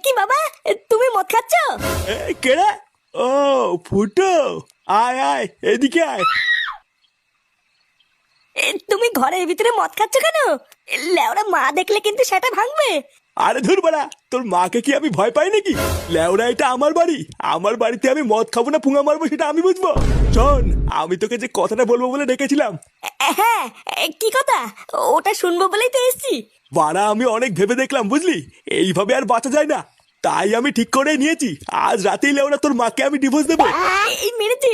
কি বাবা, তুমি মদ খাচ্ছ? কেডা? ও ফুটো, আয় আয় এদিকে আয়। তুমি ঘরের ভিতরে মদ খাচ্ছ কেন? লেওরা মা দেখলে কিন্তু সেটা ভাঙবে। আরে ধুর বাড়া, তোর মাকে কি আমি ভয় পাই নাকি? লেওরা এটা আমার বাড়ি, আমার বাড়িতে আমি মদ খাবো না পুঙা মারবো সেটা আমি বুঝবো। শোন, আমি তোকে যে কথাটা বলবো বলে ডেকেছিলাম। হ্যাঁ, কি কথা? ওটা শুনবো বলেই তো এসেছি। বাড়া আমি অনেক ভেবে দেখলাম বুঝলি, এইভাবে আর বাঁচা যায় না। তাই আমি ঠিক করে নিয়েছি, আজ রাতেই লেওরা তোর মাকে আমি ডিভোর্স দেবো। এই মেরেছে,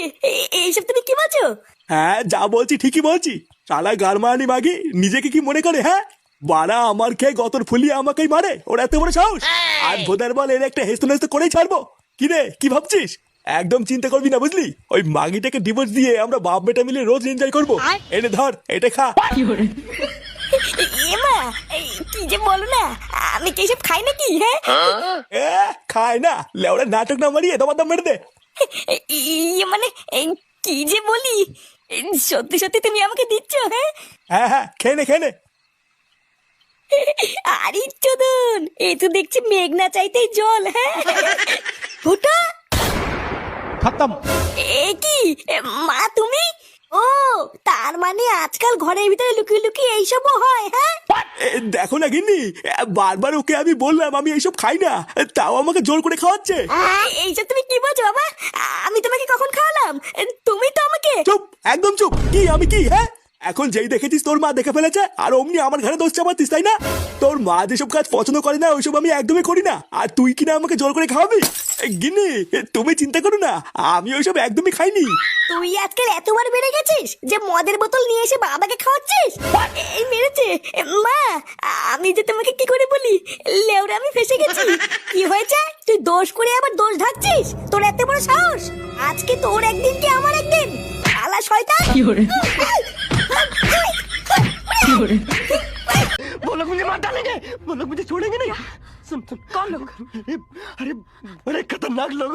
এইসব তুমি কি বলছো? হ্যাঁ যা বলছি ঠিকই বলছি। শালা গারমানি মাগি নিজেকে কি মনে করে? হ্যাঁ বাড়া আমার খেয়ে গতর ফুলিয়ে আমাকেই মারে, ওর এত বড় সাহস। আর ভোদার বল এর একটা হেস্ত নেস্ত করেই ছাড়বো। কি রে কি ভাবছিস? একদম চিন্তা করবি না বুঝলি, ওই মাগিটাকে ডিভোর্স দিয়ে আমরা বাপ বেটা মিলে রোজ এনজয় করবো। এনে ধর এটা খা। এমা, কি যে বলো না, আমি কি এসব খাই নাকি? হ্যাঁ খায় না লেওরা, নাটক না মারিয়ে তোমার দাম মেরে দে। মানে কি যে বলি, সত্যি সত্যি তুমি আমাকে দিচ্ছ? হ্যাঁ হ্যাঁ হ্যাঁ খেয়ে নে খেয়ে নে। আরে চোদন, এই তো দেখছি মেঘ না চাইতেই জল। হ্যাঁ ফুটা খতম। এ কি মা তুমি? ও তার মানে আজকাল ঘরের ভিতরে লুকিয়ে লুকিয়ে এইসবও হয়? হ্যাঁ দেখো না গিন্নি, বারবার ওকে আমি বললাম আমি এইসব খাই না, তাও আমাকে জোর করে খাওয়াচ্ছে। এইসব তুমি কি বলছো বাবা? আমি তোমাকে কখন খাওয়ালাম? তুমি তো আমাকে। চুপ, একদম চুপ। কি আমি কি? হ্যাঁ এখন যেই দেখেছিস তোর মা দেখে ফেলেছে আর অমনি আমার ঘরে দোষ চাপাতিস তাই না? তোর মা যেসব কাজ পছন্দ করে না ওইসব আমি একদমই করি না, আর তুই কিনা আমাকে জোর করে খাওয়াবি? গিন্নি তুমি চিন্তা করো না, আমি ওইসব একদমই খাইনি। তুই আজকাল এতবার বেড়ে গেছিস যে মদের বোতল নিয়ে এসে বাবাকে খাওয়াচ্ছিস। এই মেরেছে মা, আমি যে তোমাকে কি করে বলি, লেওরা আমি ফেসে গেছি। কি হয়েছে? তুই দোষ করে আবার দোষ ঢাকছিস? তোর এত বড় সাহস! আজকে তোর একদিন কি আমার একদিন। শালা শয়তান। वो लोग मुझे मार डालेंगे, वो लोग मुझे छोड़ेंगे नहीं। सुन सुन, कौन लोग? अरे अरे खतरनाक लोग।